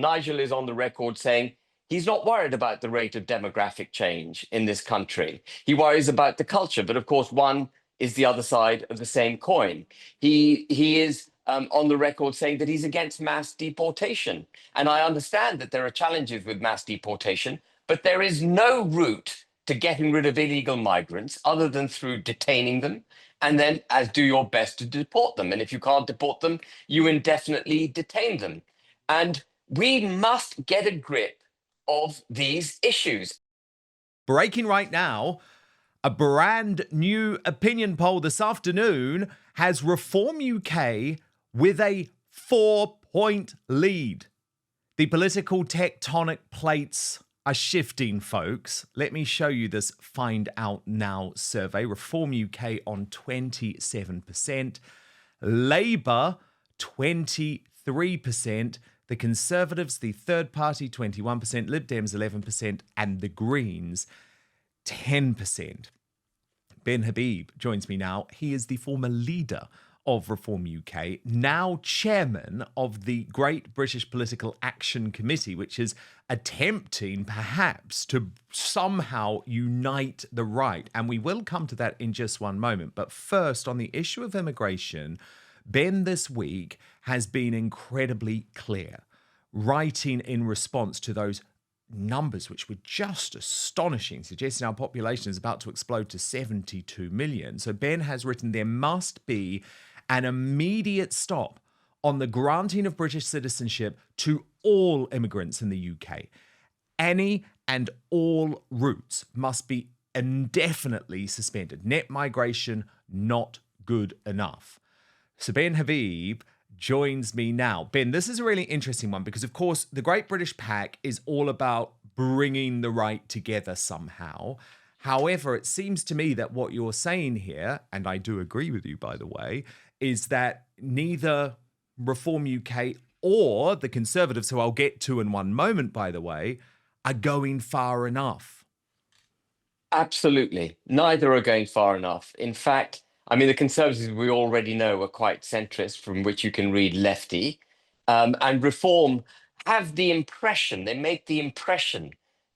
Nigel is on the record saying he's not worried about the rate of demographic change in this country. He worries about the culture, but of course, one is the other side of the same coin. He is on the record saying that he's against mass deportation. And I understand that there are challenges with mass deportation, but there is no route to getting rid of illegal migrants other than through detaining them and then as do your best to deport them. And if you can't deport them, you indefinitely detain them. And we must get a grip of these issues. Breaking right now, a brand new opinion poll this afternoon has Reform UK with a 4-point lead. The political tectonic plates are shifting, folks. Let me show you this Find Out Now survey. Reform UK on 27%, Labour 23%, the Conservatives, the third party, 21%, Lib Dems 11%, and the Greens 10%. Ben Habib joins me now. He is the former leader of Reform UK, now chairman of the Great British Political Action Committee, which is attempting perhaps to somehow unite the right. And we will come to that in just one moment. But first, on the issue of immigration, Ben this week has been incredibly clear, writing in response to those numbers, which were just astonishing, suggesting our population is about to explode to 72 million. So Ben has written, there must be an immediate stop on the granting of British citizenship to all immigrants in the UK. Any and all routes must be indefinitely suspended. Net migration, not good enough. So Ben Habib joins me now. Ben, this is a really interesting one because, of course, the Great British Pack is all about bringing the right together somehow. However, it seems to me that what you're saying here, and I do agree with you, by the way, is that neither Reform UK or the Conservatives, who I'll get to in one moment, by the way, are going far enough. Absolutely. Neither are going far enough. In fact, I mean, the Conservatives, we already know, are quite centrist, from which you can read lefty. And Reform have the impression, they make the impression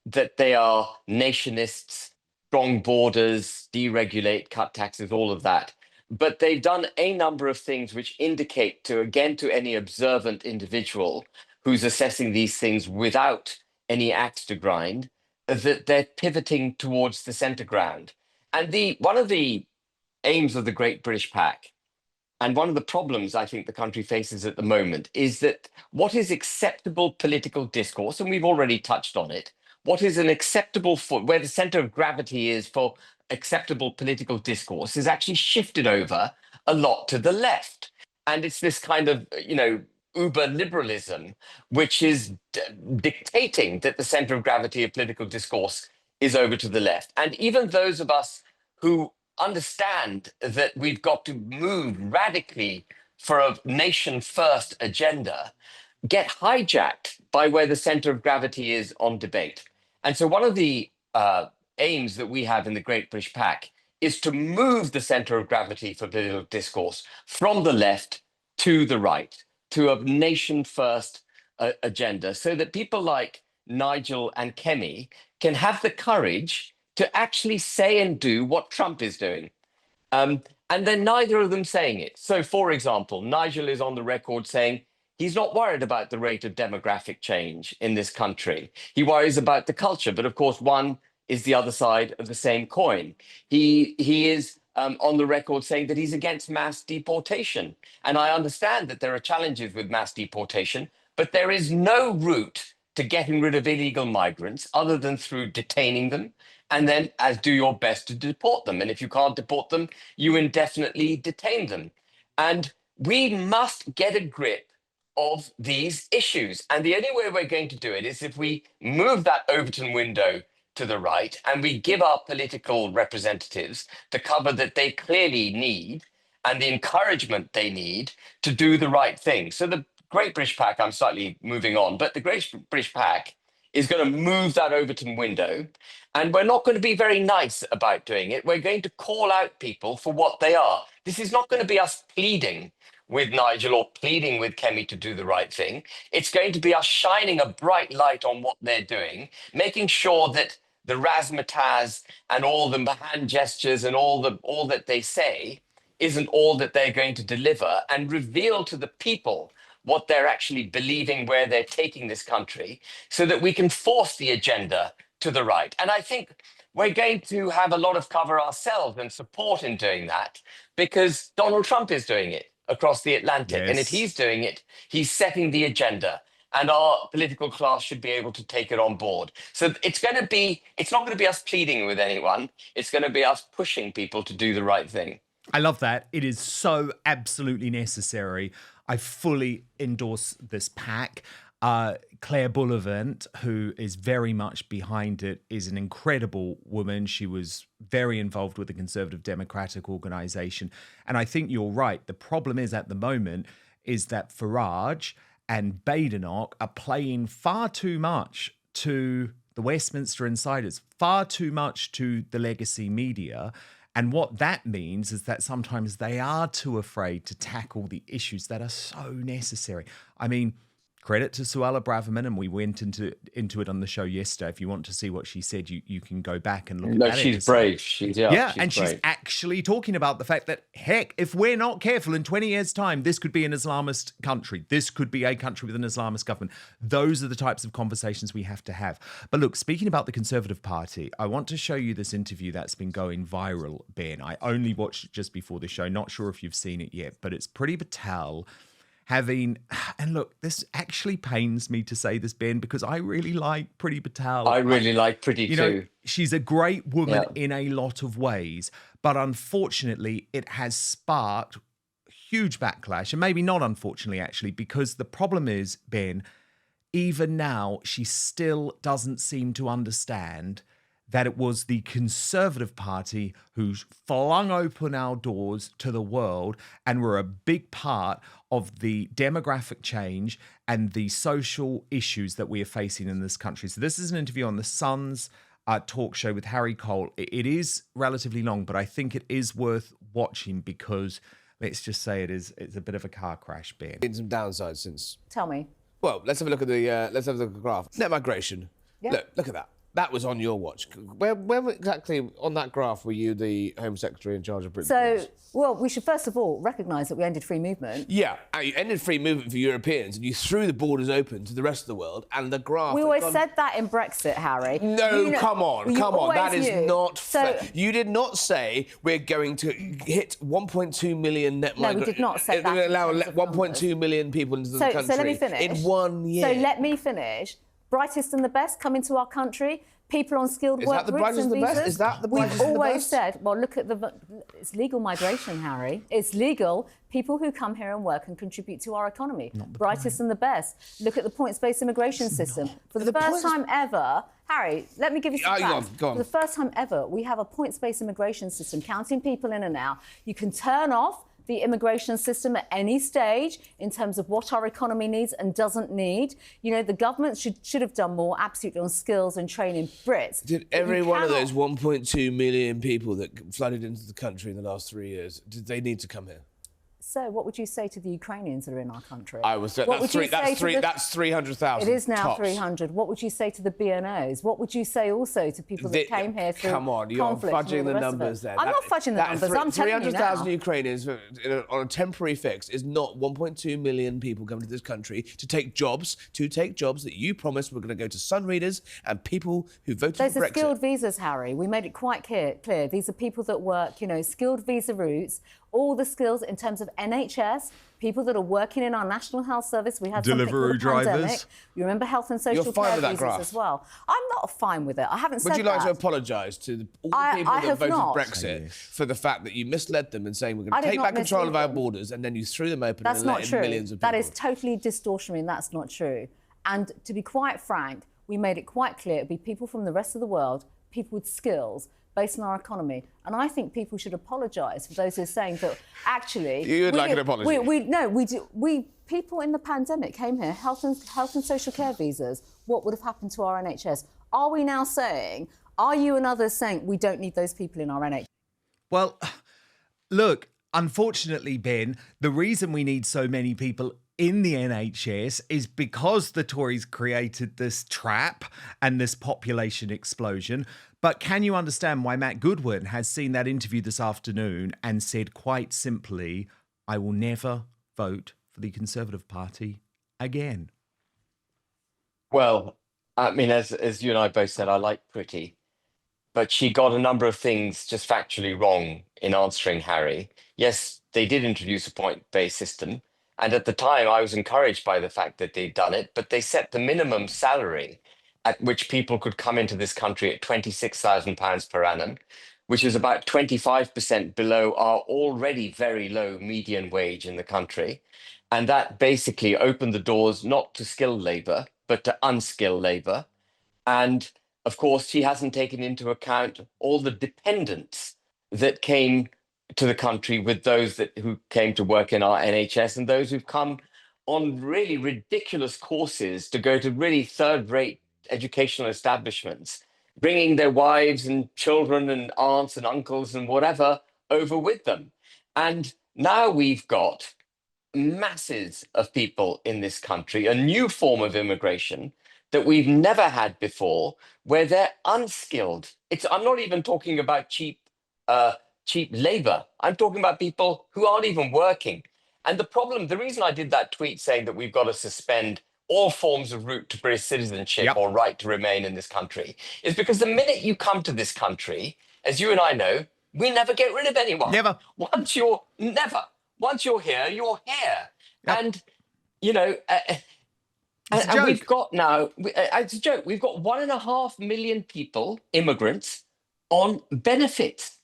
that they are nationists, strong borders, deregulate, cut taxes, all of that. But they've done a number of things which indicate to, again, to any observant individual who's assessing these things without any axe to grind, that they're pivoting towards the centre ground. And one of the aims of the Great British Pack, and one of the problems I think the country faces at the moment, is that what is acceptable political discourse, and we've already touched on it, what is an acceptable, where the centre of gravity is for acceptable political discourse, is actually shifted over a lot to the left. And it's this kind of, uber liberalism, which is dictating that the centre of gravity of political discourse is over to the left. And even those of us who understand that we've got to move radically for a nation first agenda get hijacked by where the center of gravity is on debate. And so one of the aims that we have in the Great British Pack is to move the center of gravity for political discourse from the left to the right, to a nation first agenda, so that people like Nigel and Kemi can have the courage to actually say and do what Trump is doing. And then neither of them saying it. So, for example, Nigel is on the record saying he's not worried about the rate of demographic change in this country. He worries about the culture, but of course, one is the other side of the same coin. He is on the record saying that he's against mass deportation. And I understand that there are challenges with mass deportation, but there is no route to getting rid of illegal migrants other than through detaining them and then as do your best to deport them. And if you can't deport them, you indefinitely detain them. And we must get a grip of these issues. And the only way we're going to do it is if we move that Overton window to the right and we give our political representatives the cover that they clearly need and the encouragement they need to do the right thing. So the Great British Pack, I'm slightly moving on, but the Great British Pack is going to move that Overton window, and we're not going to be very nice about doing it. We're going to call out people for what they are. This is not going to be us pleading with Nigel or pleading with Kemi to do the right thing. It's going to be us shining a bright light on what they're doing, making sure that the razzmatazz and all the hand gestures and all that they say isn't all that they're going to deliver, and reveal to the people what they're actually believing, where they're taking this country, so that we can force the agenda to the right. And I think we're going to have a lot of cover ourselves and support in doing that, because Donald Trump is doing it across the Atlantic. And if Yes. he's doing it, he's setting the agenda. And our political class should be able to take it on board. So it's not going to be us pleading with anyone. It's going to be us pushing people to do the right thing. I love that. It is so absolutely necessary. I fully endorse this pack. Claire Bullivant, who is very much behind it, is an incredible woman. She was very involved with the Conservative Democratic Organisation. And I think you're right. The problem is at the moment is that Farage and Badenoch are playing far too much to the Westminster insiders, far too much to the legacy media. And what that means is that sometimes they are too afraid to tackle the issues that are so necessary. I mean, credit to Suella Braverman, and we went into it on the show yesterday. If you want to see what she said, you can go back and look at that. No, she's brave. She's actually talking about the fact that, heck, if we're not careful, in 20 years' time, this could be an Islamist country. This could be a country with an Islamist government. Those are the types of conversations we have to have. But look, speaking about the Conservative Party, I want to show you this interview that's been going viral, Ben. I only watched it just before the show. Not sure if you've seen it yet, but it's Priti Patel and look, this actually pains me to say this, Ben, because I really like Priti Patel. I really like Priti too. She's a great woman in a lot of ways, but unfortunately it has sparked huge backlash, and maybe not unfortunately actually, because the problem is, Ben, even now she still doesn't seem to understand that it was the Conservative Party who flung open our doors to the world and were a big part of the demographic change and the social issues that we are facing in this country. So this is an interview on the Sun's talk show with Harry Cole. It is relatively long, but I think it is worth watching because, let's just say it's a bit of a car crash, Ben. Been some downsides since. Tell me. Well, let's have a look at the graph. Net migration. Yeah. Look at that. That was on your watch. Where exactly on that graph were you the Home Secretary in charge of Britain? So, well, we should first of all recognise that we ended free movement. Yeah, and you ended free movement for Europeans and you threw the borders open to the rest of the world, and the graph... We always said that in Brexit, Harry. No, come on. That is not fair. So, you did not say we're going to hit 1.2 million net migrants. No, we did not say that. We're allow 1.2 million people into the country. So let me finish. In 1 year. So let me finish. Brightest and the best come into our country. People on skilled work routes and visas. Is that the brightest and the best? We've always said, well, look at it's legal migration, Harry. It's legal. People who come here and work and contribute to our economy. Brightest and the best. Look at the points-based immigration system. For the first time ever, Harry, let me give you some facts. Go on. For the first time ever, we have a points-based immigration system, counting people in and out. You can turn off the immigration system at any stage in terms of what our economy needs and doesn't need. You know, the government should have done more, absolutely, on skills and training Brits. Did every one of those 1.2 million people that flooded into the country in the last 3 years, did they need to come here? So what would you say to the Ukrainians that are in our country? That's 300,000. It is now tops. 300. What would you say to the BNOs? What would you say also to people that came here through Come on, you're fudging the numbers there. I'm not fudging the numbers. I'm telling you now. 300,000 Ukrainians on a temporary fix is not 1.2 million people coming to this country to take jobs that you promised were going to go to Sunreaders and people who voted for Brexit. Those are skilled visas, Harry. We made it quite clear. These are people that work, skilled visa routes, all the skills in terms of NHS, people that are working in our National Health Service. We had Delivery drivers. Pandemic. You remember health and social care visas as well. I'm not fine with it. I haven't said that. Would you like to apologise to all the people that voted Brexit for the fact that you misled them in saying we're going to take back control of our borders and then you threw them open and let in millions of people? That is totally distortionary and that's not true. And to be quite frank, we made it quite clear it'd be people from the rest of the world, people with skills, based on our economy. And I think people should apologise for those who are saying that actually... You would like an apology? People in the pandemic came here, health and social care visas. What would have happened to our NHS? Are we now saying, are you and others saying we don't need those people in our NHS? Well, look, unfortunately, Ben, the reason we need so many people in the NHS is because the Tories created this trap and this population explosion. But can you understand why Matt Goodwin has seen that interview this afternoon and said quite simply, I will never vote for the Conservative Party again? Well, I mean, as you and I both said, I like Pretty, but she got a number of things just factually wrong in answering Harry. Yes, they did introduce a point-based system, and at the time I was encouraged by the fact that they'd done it, but they set the minimum salary at which people could come into this country at £26,000 per annum, which is about 25% below our already very low median wage in the country. And that basically opened the doors not to skilled labour, but to unskilled labour. And of course, she hasn't taken into account all the dependents that came to the country with those who came to work in our NHS and those who've come on really ridiculous courses to go to really third-rate educational establishments, bringing their wives and children and aunts and uncles and whatever over with them. And now we've got masses of people in this country, a new form of immigration that we've never had before, where they're unskilled. I'm not even talking about cheap labor. I'm talking about people who aren't even working. And the reason I did that tweet saying that we've got to suspend all forms of route to British citizenship Yep. or right to remain in this country is because the minute you come to this country, as you and I know, we never get rid of anyone. Never. Once you're here, you're here. Yep. And, you know, It's a and we've joke. got now, it's a joke, we've got 1.5 million people, immigrants, on benefits.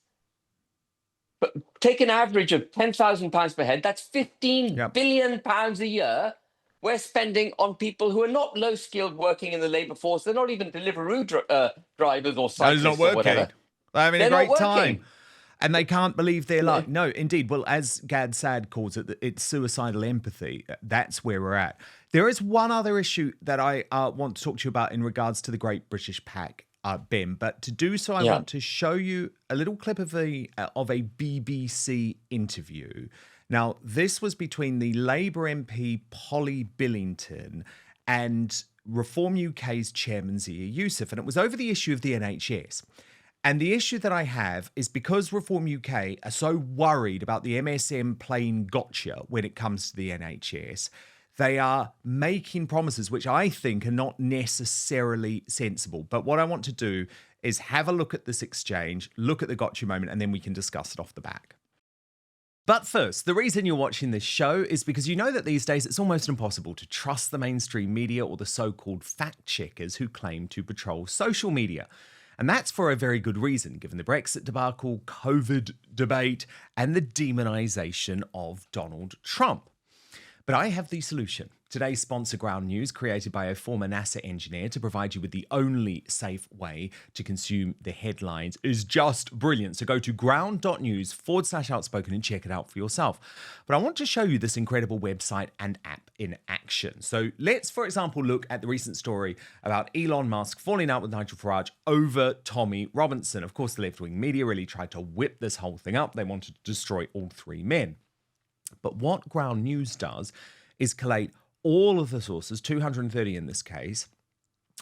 But take an average of £10,000 per head, that's £15 billion a year we're spending on people who are not low-skilled working in the labour force. They're not even Deliveroo drivers or cyclists or whatever. They're having a They're not great time. working. And they can't believe their luck. No, indeed. Well, as Gad Sad calls it, it's suicidal empathy. That's where we're at. There is one other issue that I want to talk to you about in regards to the Great British Pack, Ben. But to do so, I want to show you a little clip of a BBC interview. Now, this was between the Labour MP Polly Billington and Reform UK's chairman Zia Youssef, and it was over the issue of the NHS. And the issue that I have is because Reform UK are so worried about the MSM playing gotcha when it comes to the NHS, they are making promises which I think are not necessarily sensible. But what I want to do is have a look at this exchange, look at the gotcha moment, and then we can discuss it off the back. But first, the reason you're watching this show is because you know that these days it's almost impossible to trust the mainstream media or the so-called fact-checkers who claim to patrol social media. And that's for a very good reason, given the Brexit debacle, COVID debate, and the demonisation of Donald Trump. But I have the solution. Today's sponsor, Ground News, created by a former NASA engineer to provide you with the only safe way to consume the headlines, is just brilliant. So go to ground.news/outspoken and check it out for yourself. But I want to show you this incredible website and app in action. So let's, for example, look at the recent story about Elon Musk falling out with Nigel Farage over Tommy Robinson. Of course, the left-wing media really tried to whip this whole thing up. They wanted to destroy all three men. But what Ground News does is collate all of the sources, 230 in this case,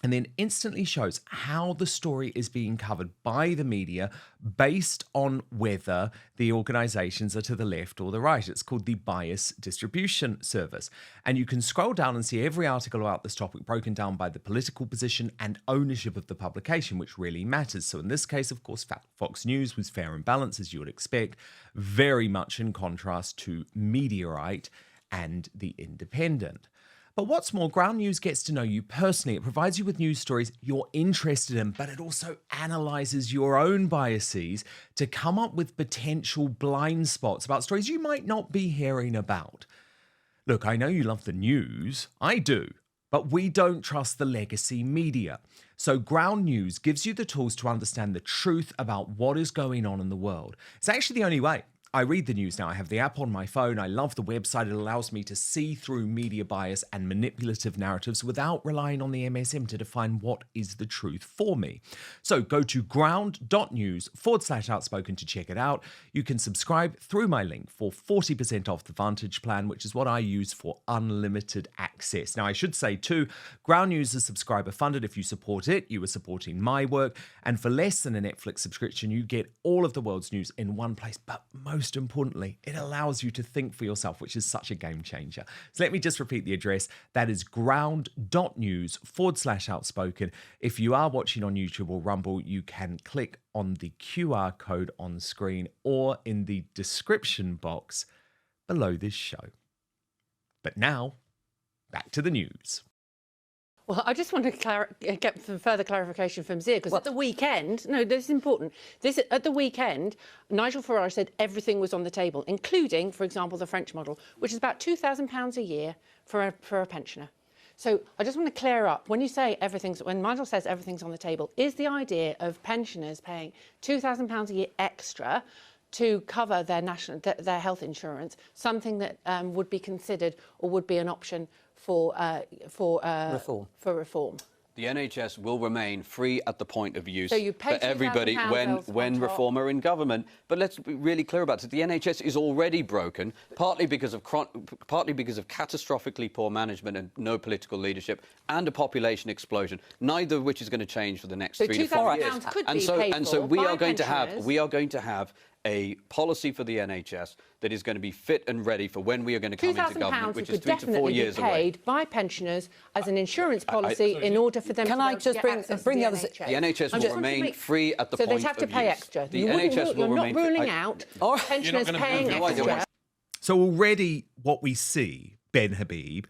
and then instantly shows how the story is being covered by the media based on whether the organizations are to the left or the right. It's called the Bias Distribution Service. And you can scroll down and see every article about this topic broken down by the political position and ownership of the publication, which really matters. So in this case, of course, Fox News was fair and balanced, as you would expect, very much in contrast to Mediaite and The Independent. But what's more, Ground News gets to know you personally. It provides you with news stories you're interested in, but it also analyzes your own biases to come up with potential blind spots about stories you might not be hearing about. Look, I know you love the news. I do. But we don't trust the legacy media. So Ground News gives you the tools to understand the truth about what is going on in the world. It's actually the only way. I read the news now. I have the app on my phone. I love the website. It allows me to see through media bias and manipulative narratives without relying on the MSM to define what is the truth for me. So go to ground.news/outspoken to check it out. You can subscribe through my link for 40% off the Vantage plan, which is what I use for unlimited access. Now, I should say too, Ground News is subscriber funded. If you support it, you are supporting my work. And for less than a Netflix subscription, you get all of the world's news in one place. But most importantly, it allows you to think for yourself, which is such a game changer. So let me just repeat the address. That is ground.news/outspoken. If you are watching on YouTube or Rumble, you can click on the QR code on screen or in the description box below this show. But now, back to the news. Well, I just want to get some further clarification from Zia, because at the weekend, no, this is important. At the weekend, Nigel Farage said everything was on the table, including, for example, the French model, which is about £2,000 a year for a pensioner. So I just want to clear up, when Nigel says everything's on the table, is the idea of pensioners paying £2,000 a year extra to cover their health insurance something that would be considered or would be an option for reform? The NHS will remain free at the point of use So you pay for everybody when Reform are in government. But let's be really clear about it. The NHS is already broken, partly because of catastrophically poor management and no political leadership, and a population explosion, neither of which is going to change for the next 3 to 4 years. So we are going to have a policy for the NHS that is going to be fit and ready for when we are going to come into government, which is 3 to 4 years away. Paid by pensioners as an insurance policy in order for them to I just bring the others? The NHS will remain free at the point of use. So they'd have to pay extra. The NHS will remain free. You're not ruling out pensioners paying extra. So already what we see, Ben Habib,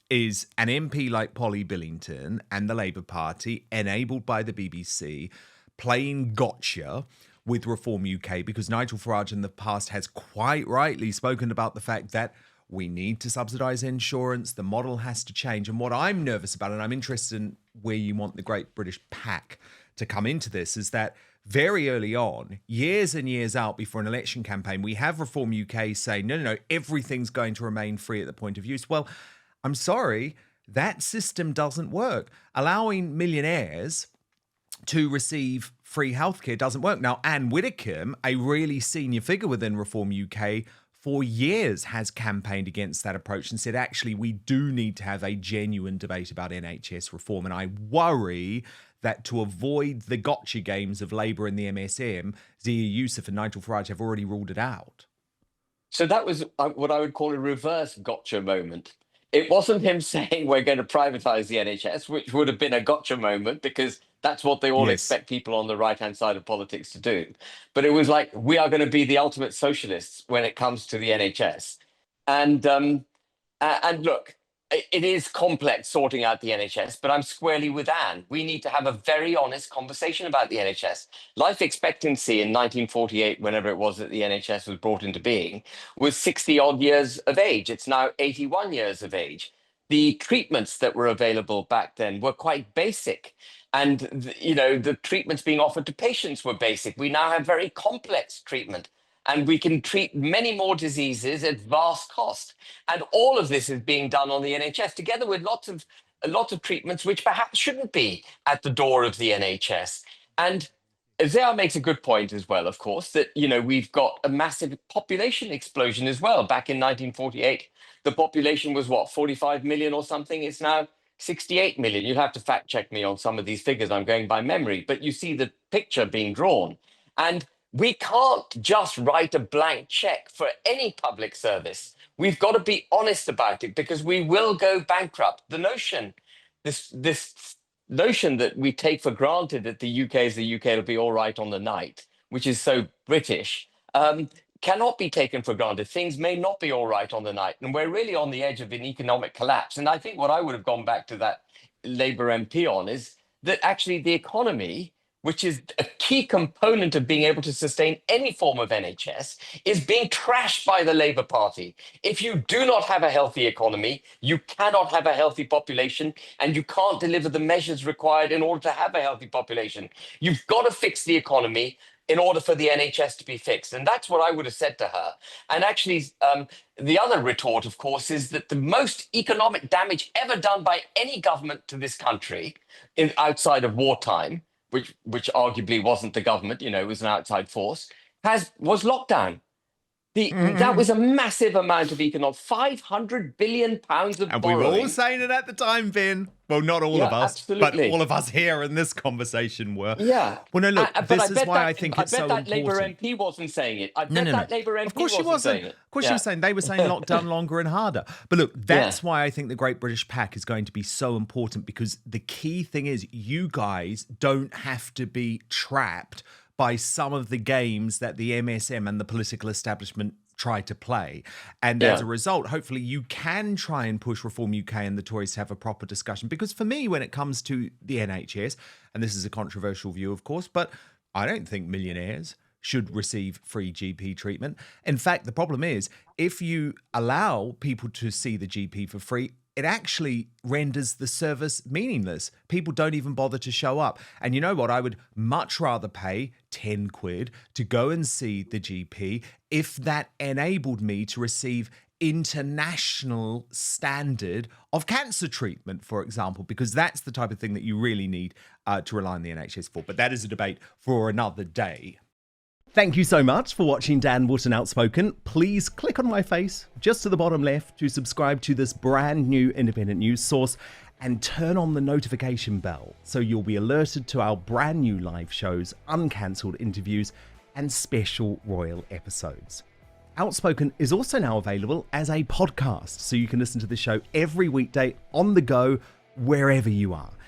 is an MP like Polly Billington and the Labour Party, enabled by the BBC, playing gotcha with Reform UK, because Nigel Farage in the past has quite rightly spoken about the fact that we need to subsidise insurance, the model has to change. And what I'm nervous about, and I'm interested in where you want the Great British Pack to come into this, is that very early on, years and years out before an election campaign, we have Reform UK saying, no, everything's going to remain free at the point of use. Well, I'm sorry, that system doesn't work. Allowing millionaires to receive free healthcare doesn't work. Now, Anne Widdecombe, a really senior figure within Reform UK, for years has campaigned against that approach and said, actually, we do need to have a genuine debate about NHS reform. And I worry that to avoid the gotcha games of Labour and the MSM, Zia Youssef and Nigel Farage have already ruled it out. So that was what I would call a reverse gotcha moment. It wasn't him saying we're going to privatise the NHS, which would have been a gotcha moment, because that's what they all expect people on the right-hand side of politics to do. But it was like, we are going to be the ultimate socialists when it comes to the NHS. And look, it is complex sorting out the NHS, but I'm squarely with Anne. We need to have a very honest conversation about the NHS. Life expectancy in 1948, whenever it was that the NHS was brought into being, was 60-odd years of age. It's now 81 years of age. The treatments that were available back then were quite basic. And, the treatments being offered to patients were basic. We now have very complex treatment. And we can treat many more diseases at vast cost. And all of this is being done on the NHS, together with lots of treatments which perhaps shouldn't be at the door of the NHS. And Zia makes a good point as well, of course, that, we've got a massive population explosion as well. Back in 1948, the population was 45 million or something. It's now 68 million. You'd have to fact check me on some of these figures. I'm going by memory, but you see the picture being drawn. And we can't just write a blank check for any public service. We've got to be honest about it, because we will go bankrupt. The notion, this notion that we take for granted that the UK is the UK, it'll be all right on the night, which is so British, cannot be taken for granted. Things may not be all right on the night. And we're really on the edge of an economic collapse. And I think what I would have gone back to that Labour MP on is that actually the economy, which is a key component of being able to sustain any form of NHS, is being trashed by the Labour Party. If you do not have a healthy economy, you cannot have a healthy population, and you can't deliver the measures required in order to have a healthy population. You've got to fix the economy. in order for the NHS to be fixed. And that's what I would have said to her. And actually, the other retort, of course, is that the most economic damage ever done by any government to this country outside of wartime, which arguably wasn't the government, it was an outside force, was lockdown. That was a massive amount of economic, £500 billion of borrowing. And we were all saying it at the time, Ben. Well, not all of us, absolutely. but all of us here in this conversation were. Yeah. Well, no, look, this is why I think it's so I bet that important. Labour MP wasn't saying it. I bet that Labour MP Of course she wasn't saying it. Of course she was saying. They were saying lockdown longer and harder. But look, that's why I think the Great British Pack is going to be so important, because the key thing is you guys don't have to be trapped by some of the games that the MSM and the political establishment try to play. And as a result, hopefully you can try and push Reform UK and the Tories to have a proper discussion. Because for me, when it comes to the NHS, and this is a controversial view, of course, but I don't think millionaires should receive free GP treatment. In fact, the problem is if you allow people to see the GP for free, it actually renders the service meaningless. People don't even bother to show up. And you know what? I would much rather pay 10 quid to go and see the GP if that enabled me to receive international standard of cancer treatment, for example, because that's the type of thing that you really need to rely on the NHS for. But that is a debate for another day. Thank you so much for watching Dan Wootton Outspoken. Please click on my face just to the bottom left to subscribe to this brand new independent news source and turn on the notification bell so you'll be alerted to our brand new live shows, uncancelled interviews and special royal episodes. Outspoken is also now available as a podcast, so you can listen to the show every weekday on the go wherever you are.